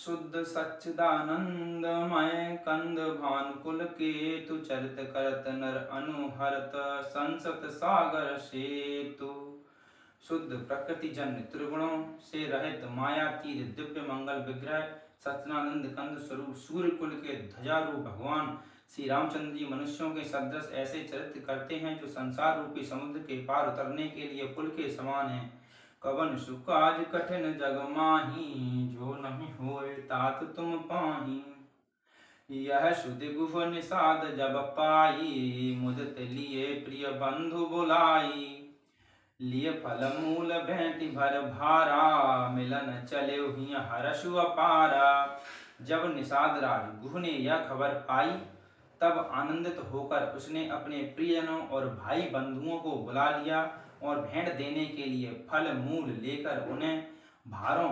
शुद्ध सच्चिदानंदमय कंद भानुकुल केतु चरित करत नर अनुहरत संसत सागर सेतु। शुद्ध प्रकृति जन्य त्रिगुणों से रहित मायातीत दिव्य मंगल विग्रह सच्चिदानंद कंद स्वरूप सूर्य कुल के ध्वजारूप भगवान श्री रामचंद्र जी मनुष्यों के सदृश ऐसे चरित्र करते हैं जो संसार रूपी समुद्र के पार उतरने के लिए पुल के समान है। कवन सुख आज कठिन जग माही, जो नहीं होए तात तुम पाही। यह शुद्धि गुह निषाद जब पाई, मुदित लिए प्रिय बंधु बुलाई। लिए फल मूल भेंटि भर भारा, मिलन चले ही हर्षु अपारा। जब निषाद राज गुह ने यह खबर पाई, तब आनंदित होकर उसने अपने प्रियजनों और भाई बंधुओं को बुला लिया और भेंट देने के लिए फल मूल लेकर उन्हें भारों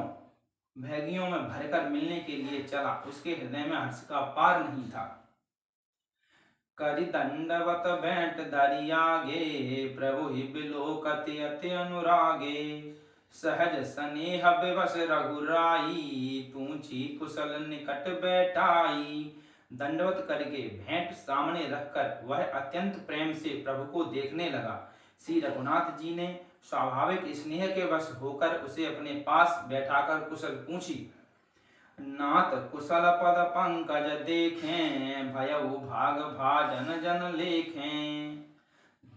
भैगियों में भरकर मिलने के लिए चला। उसके हृदय में हर्ष का पार नहीं था। करि दंडवत भेंट धरियागे, प्रभु ही बिलोकति अति अनुरागे। सहज स्नेह विवश रघुराई, पूछी कुशल निकट बैठाई। दंडवत करके भेंट सामने रखकर वह अत्यंत प्रेम से प्रभु को देखने लगा। श्री रघुनाथ जी ने स्वाभाविक स्नेह के वश होकर उसे अपने पास बैठाकर कुशल पूछी। नाथ कुशल पद पंकज देखें, भयउ भाग भाजन जन लेखें।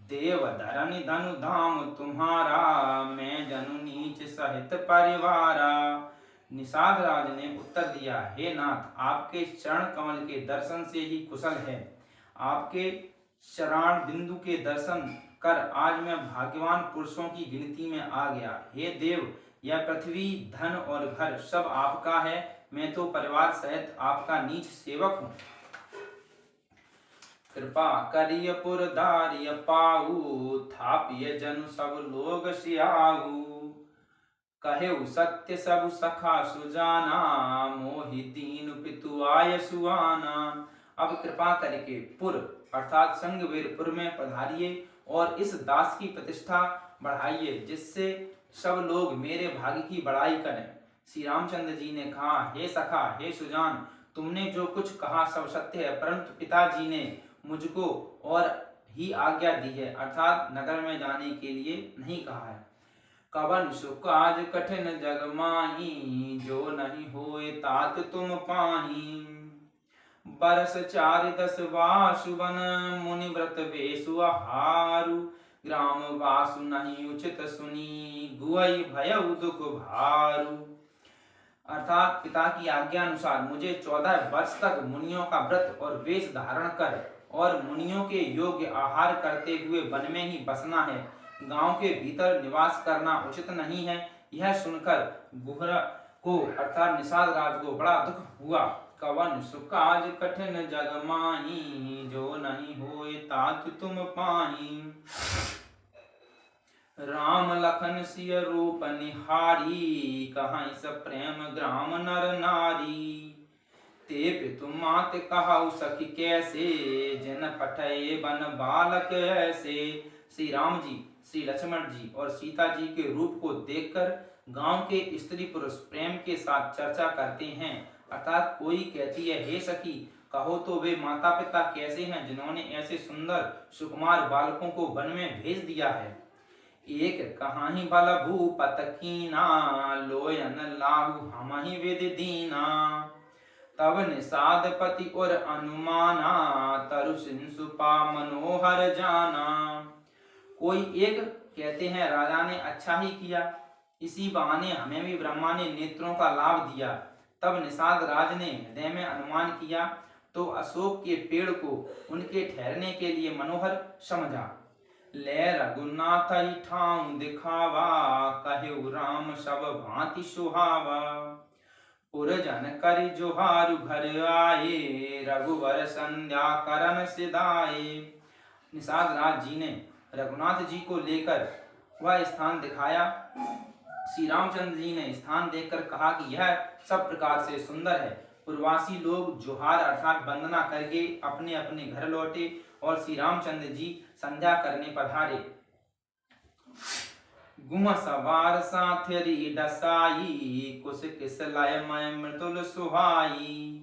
देव धरनि धनु धाम तुम्हारा, मैं जनु नीच सहित परिवारा। निषाद राज ने उत्तर दिया, हे नाथ, आपके चरण कमल के दर्शन से ही कुशल है। आपके चरण बिंदु के दर्शन कर आज मैं भाग्यवान पुरुषों की गिनती में आ गया। हे देव, यह पृथ्वी धन और घर सब आपका है। मैं तो परिवार सहित आपका नीच सेवक हूँ। कृपा करिय पुरधारिय पाऊ, थापिय जनु सब लोग सियाऊ। कहेउ सत्य सब सखा सुजाना, मोहि दीन पितु आय सुआना। अब कृपा करके पुर अर्थात संगवेरपुर में पधारिए और इस दास की प्रतिष्ठा बढ़ाइए, जिससे सब लोग मेरे भाग्य की बड़ाई करें। श्री रामचंद्र जी ने कहा, हे सखा, हे सुजान, तुमने जो कुछ कहा सब सत्य है, परंतु पिताजी ने मुझको और ही आज्ञा दी है, अर्थात नगर में जाने के लिए नहीं कहा है। कवन सुख आज कठिन जग माही, जो नहीं होए तात तुम पाही। बरस 4 10 वासुवन, मुनि व्रत वेसु आहारु। ग्राम वासु नहीं उचित सुनी, गुहई भयउ दुख भारु। अर्थात पिता की आज्ञा अनुसार मुझे 14 वर्ष तक मुनियों का व्रत और वेश धारण कर और मुनियों के योग्य आहार करते हुए वन में ही बसना है। गांव के भीतर निवास करना उचित नहीं है। यह सुनकर गुहरा को अर्थात निषाद राज को बड़ा दुख हुआ। कवन सुख आज कठिन जग माही, जो नहीं होए तात तुम पाही। राम लखन सिय रूप निहारी, कहाँ सब प्रेम ग्राम नर नारी। ते पितु मात कहाउ सखी कैसे, जिन पठये बन बालक ऐसे। श्री राम जी, श्री लक्ष्मण जी और सीता जी के रूप को देखकर गांव के स्त्री पुरुष प्रेम के साथ चर्चा करते हैं। अर्थात कोई कहती है, हे सखी, कहो तो वे माता पिता कैसे हैं जिन्होंने ऐसे सुंदर सुकुमार बालकों को वन में भेज दिया है। एक कहाही बल भूपत कीना, लोयन लाहु हमहि विधि दीना। तब निषाद पति और अनुमाना, तरु सिंसुपा मनोहर जाना। कोई एक कहते हैं, राजा ने अच्छा ही किया, इसी बहाने हमें भी ब्रह्मा ने नेत्रों का लाभ दिया। तब निषाद राज ने हृदय में अनुमान किया तो अशोक के पेड़ को उनके ठहरने के लिए मनोहर समझा। ले रघुनाथ ठाऊं दिखावा, कहेउ राम सब भांति सुहावा। पुरजन करि जोहारु घर आए, रघुवर संध्या करन सिधाए। निषाद राज जी ने रघुनाथ जी को लेकर वह स्थान दिखाया। श्री रामचंद्र जी ने स्थान देखकर कहा कि यह सब प्रकार से सुंदर है। पूर्वासी लोग जोहार अर्थात वंदना करके अपने अपने घर लौटे और श्री रामचंद्र जी संध्या करने पधारे। गुह सवार साथरी डसाई, कुश किस लय मय मृदुल सुहाई।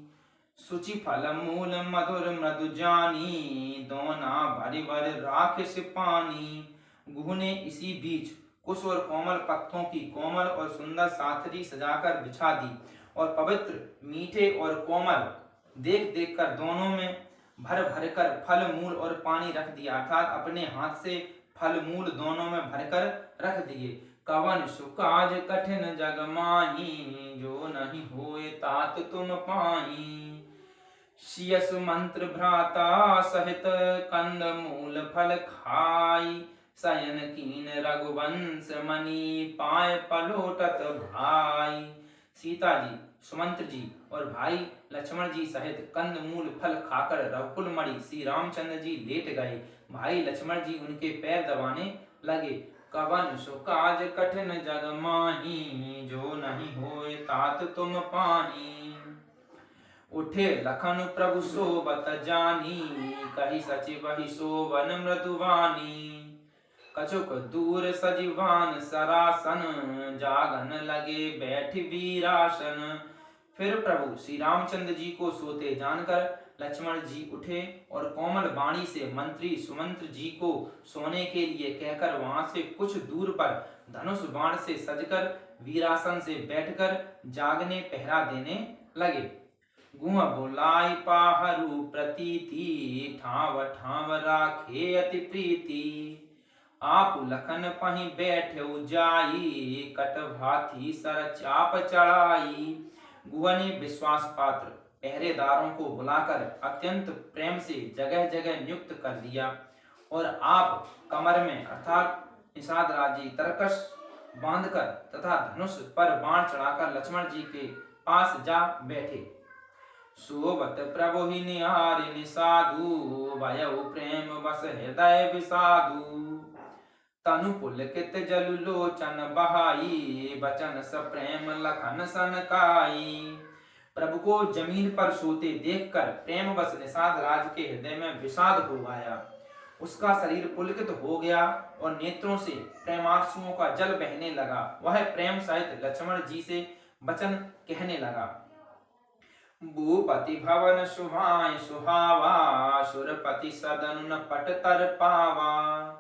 सुचि फल मूल मधुर मृदु जानी, दोना भरि भर राखिस पानी। गुह ने इसी बीच कुश और कोमल पत्तों की कोमल और सुंदर साथरी सजाकर बिछा दी, और पवित्र मीठे और कोमल देख देख कर दोनों में भर भर कर फल मूल और पानी रख दिया, अर्थात अपने हाथ से फल मूल दोनों में भरकर रख दिए। कवन सुकाज कठिन जग माही, जो नहीं होए तात तुम पाई। शियस मंत्र भ्राता सहित कंद मूल फल खाई, शयन कीन रघुवंश मणि पाए पलोटत भाई। सीता जी, सुमंत्र जी और भाई लक्ष्मण जी सहित कंद मूल फल खाकर रघुकुल मणि श्री रामचंद्र जी लेट गए। भाई लक्ष्मण जी उनके पैर दबाने लगे। कवन सुकाज कठिन जग माही, जो नहीं होए तात तुम पाही। उठे लखन प्रभु सोबत जानी, कही सचिव वही सोवन मृदुवानी। कछुक दूर सजीवान सरासन, जागन लगे बैठ वीरासन। फिर प्रभु श्री रामचंद्र जी को सोते जानकर लक्ष्मण जी उठे और कोमल वाणी से मंत्री सुमंत्र जी को सोने के लिए कहकर वहां से कुछ दूर पर धनुष बाण से सजकर वीरासन से बैठकर जागने पहरा देने लगे। गुह बोलाई पाहरू प्रतीति, ठाव ठाव राखे अति प्रीति। आप लखन पही बैठे जाई, कट भाथी सर चाप चढ़ाई। गुह ने विश्वास पात्र पहरेदारों को बुलाकर अत्यंत प्रेम से जगह जगह नियुक्त कर दिया, और आप कमर में अर्थात निषाद राजी तरकश बांधकर तथा धनुष पर बाण चढ़ाकर लक्ष्मण जी के पास जा बैठे। सोबत प्रभु ही निहारि निसाधु, भयउ प्रेम बस हृदय विषादु। तनु पुलकित जलु लोचन बहाई, बचन सप्रेम लखन सनकाई। प्रभु को जमीन पर सोते देखकर प्रेमवश निषाद राज के हृदय में विषाद हो गया। उसका शरीर पुलकित हो गया और नेत्रों से प्रेमांसुओं का जल बहने लगा। वह प्रेम सहित लक्ष्मण जी से वचन कहने लगा। भूपति भवन सुहाय सुहावा, सुरपति सदन न पट तर पावा।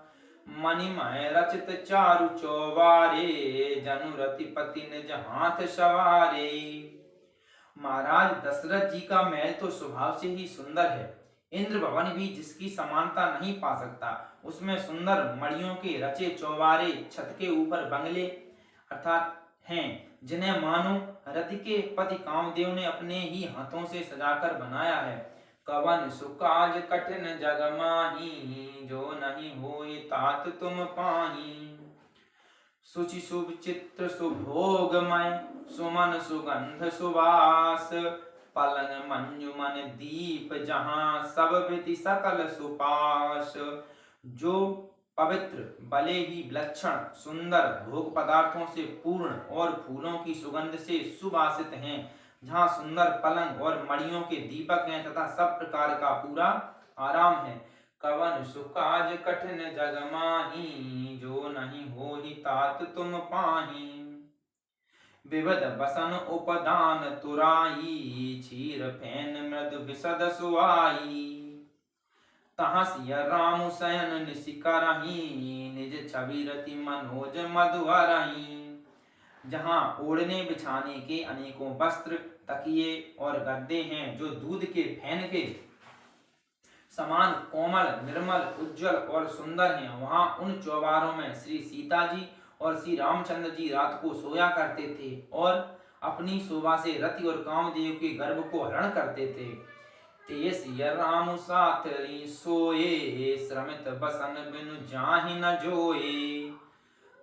मणिमय रचित चारु चौबारे, जनुरति पति निज हाथ सवारे। महाराज दशरथ जी का महल तो स्वभाव से ही सुंदर है, इंद्र भवन भी जिसकी समानता नहीं पा सकता। उसमें सुंदर मणियों के रचे चौबारे, छत के ऊपर बंगले अर्थात हैं, जिन्हें मानो रति के पति कामदेव ने अपने ही हाथों से सजाकर बनाया है। कवन सुकाज कठिन जग माही, जो नहीं होए तात तुम पाही। सुचि शुभ चित्र सुभोगमय, सुमन सुगंध सुवास। पलंग मंजुमन दीप जहां, सब विधि सकल सुपास। जो पवित्र भले ही विलक्षण सुंदर भोग पदार्थों से पूर्ण और फूलों की सुगंध से सुवासित हैं, जहाँ सुंदर पलंग और मणियों के दीपक हैं तथा सब प्रकार का पूरा आराम है। कवन सुकाज कठिन जग माही, जो नहीं होहि तात तुम पाही। विविध बसन उपदान तुराई, क्षीर फैन मृदु विशद सुआई। तहाँ सिय राम शयन निशिकरही, निज छवि रति मनोज मधुहरही। जहाँ ओढ़ने बिछाने के अनेकों वस्त्र, तकिए और गद्दे हैं जो दूध के फैन के समान कोमल निर्मल उज्जवल और सुंदर हैं, वहाँ उन चौबारों में श्री सीता जी और श्री रामचंद्र जी रात को सोया करते थे और अपनी शोभा से रति और कामदेव के गर्भ को हरण करते थे। ते सिय राम साथ सोए, श्रमित बसन बिनु जाहि न जोए।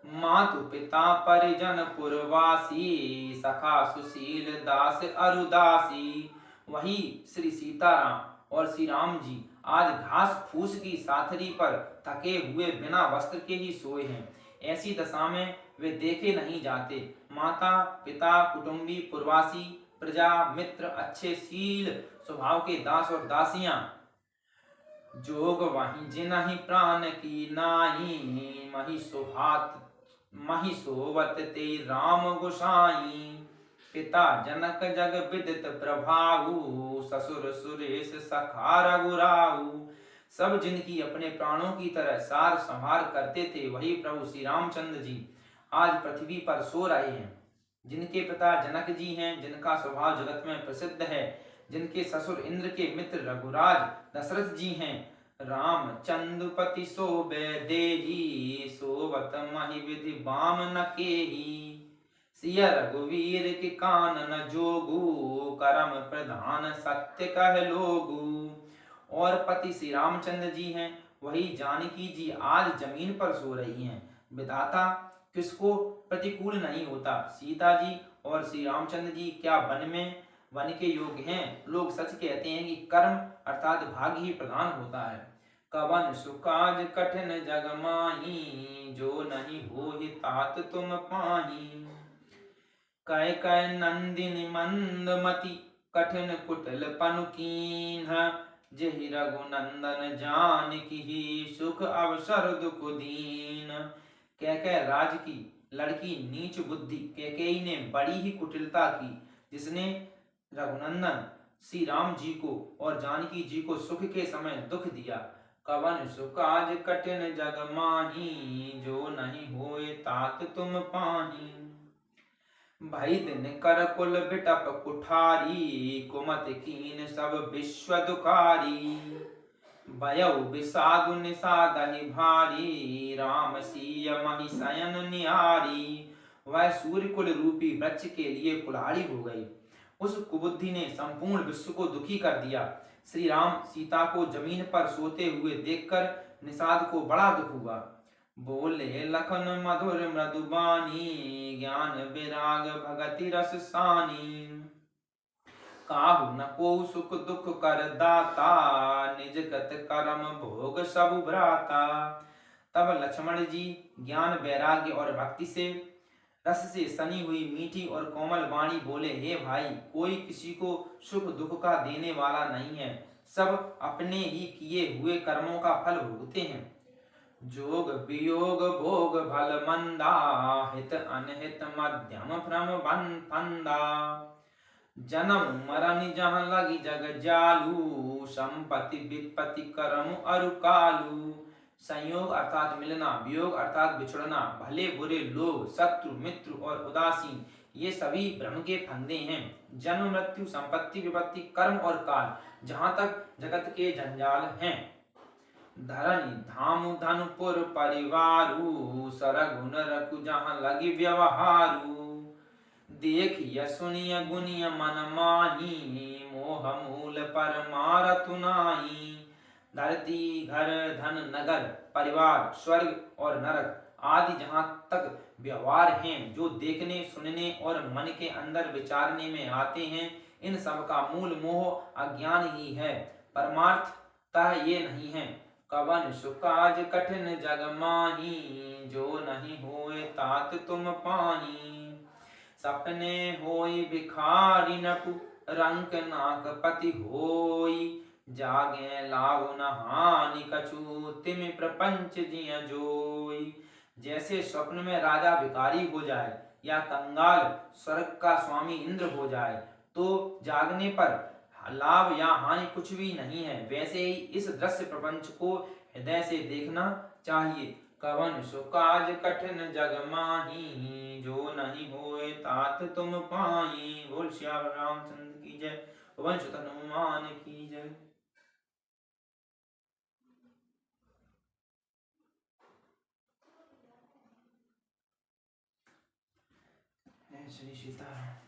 मातु पिता परिजन पुरवासी, सखा सुशील दास अरुदासी। वही श्री सीताराम और श्री राम जी आज घास फूस की साथरी पर थके हुए बिना वस्त्र के ही सोए हैं। ऐसी दशा में वे देखे नहीं जाते। माता पिता कुटुंबी पुरवासी प्रजा मित्र अच्छे शील स्वभाव के दास और दासियां, जोग वहीं जिनहि प्राण की नाई। मही सुहात मही सोवत ते राम गोसाई। पिता जनक जग विदित प्रभाऊ, ससुर सुरेश सखा रघुराऊ। सब जिनकी अपने प्राणों की तरह सार संभार करते थे, वही प्रभु श्री रामचंद्र जी आज पृथ्वी पर सो रहे हैं। जिनके पिता जनक जी हैं, जिनका स्वभाव जगत में प्रसिद्ध है, जिनके ससुर इंद्र के मित्र रघुराज दशरथ जी हैं, राम चंदुपति सोबे देही, सोवत मही विधि बाम न केही। सिय रघुवीर के कानन जोगु, करम प्रधान सत्य कह लोगु। और पति श्री रामचंद्र जी हैं, वही जानकी जी आज जमीन पर सो रही हैं। विधाता किसको प्रतिकूल नहीं होता। सीता जी और श्री रामचंद्र जी क्या वन के योग्य हैं। लोग सच कहते हैं कि कर्म अर्थात भाग्य ही प्रधान होता है। कवन सुकाज कठिन जग माही, जो नहीं होहि तात तुम पाही। कह कह नंदिनी मंदमती, कठिन कुटिल पनु कीन्हा। जेहि रघुनंदन जानकी, सुख अवसर दुख दीन। कह राज की लड़की नीच बुद्धि कैकेयी ने बड़ी ही कुटिलता की, जिसने रघुनंदन श्री राम जी को और जानकी जी को सुख के समय दुख दिया। कवन सुकाज कठिन जग माही, जो नहीं होए तात तुम पाही। भई दिन कर कुल बिटप कुठारी, कुमत कीन सब विश्व दुखारी। भयउ विषादु निषादहि भारी, राम सिय महि शयन निहारी। वह सूर्य कुल रूपी वृक्ष के लिए कुल्हाड़ी हो गई। उस कुबुद्धि ने संपूर्ण विश्व को दुखी कर दिया। श्री राम सीता को जमीन पर सोते हुए देखकर निषाद को बड़ा दुख हुआ। बोले लखन मधुर मृदुबानी, ज्ञान विराग भगति रस सानी। काहू न को सुख दुख कर दाता, निज गत कर्म भोग सब भ्राता। तब लक्ष्मण जी ज्ञान वैराग्य और भक्ति से रस से सनी हुई मीठी और कोमल वाणी बोले, हे भाई, कोई किसी को सुख दुख का देने वाला नहीं है। सब अपने ही किए हुए कर्मों का फल भोगते हैं। जोग वियोग भोग भल मंदा, हित अनहित मध्यम भ्रम फंदा। जन्म मरण जहाँ लगी जग जालू, संपत्ति विपत्ति कर्म अरु कालू। संयोग अर्थात मिलना, वियोग अर्थात बिछड़ना, भले बुरे लोग, शत्रु मित्र और उदासीन, ये सभी भ्रम के फंदे हैं। जन्म मृत्यु संपत्ति विपत्ति कर्म और काल, जहाँ तक जगत के जंजाल हैं। धरनी धाम धनपुर परिवारू, सरगुन रखु जहाँ लगी व्यवहारू। देखिय सुनिय गुनिय मन माही, मोह मूल पर मारतु नाही। धरती घर धन नगर परिवार स्वर्ग और नरक आदि जहाँ तक व्यवहार हैं, जो देखने सुनने और मन के अंदर विचारने में आते हैं, इन सब का मूल मोह अज्ञान ही है, परमार्थतः ये नहीं है। कवन सुकाज कठिन जग माही, जो नहीं होए तात तुम पाही। सपने होई भिखारी नपु, रंक नाक पति होई। जागे लाभ न हानि कछु, तिम प्रपंच जिय जोई। जैसे स्वप्न में राजा भिखारी हो जाए या कंगाल स्वर्ग का स्वामी इंद्र हो जाए, तो जागने पर लाभ या हानि कुछ भी नहीं है, वैसे ही इस दृश्य प्रपंच को हृदय से देखना चाहिए। कवन सुकाज कठिन जग माही, जो नहीं होए तात तुम पाई। बोल श्याम रामचंद्र की जय, पवन सुत हनुमान की जय। श्री सीताराम।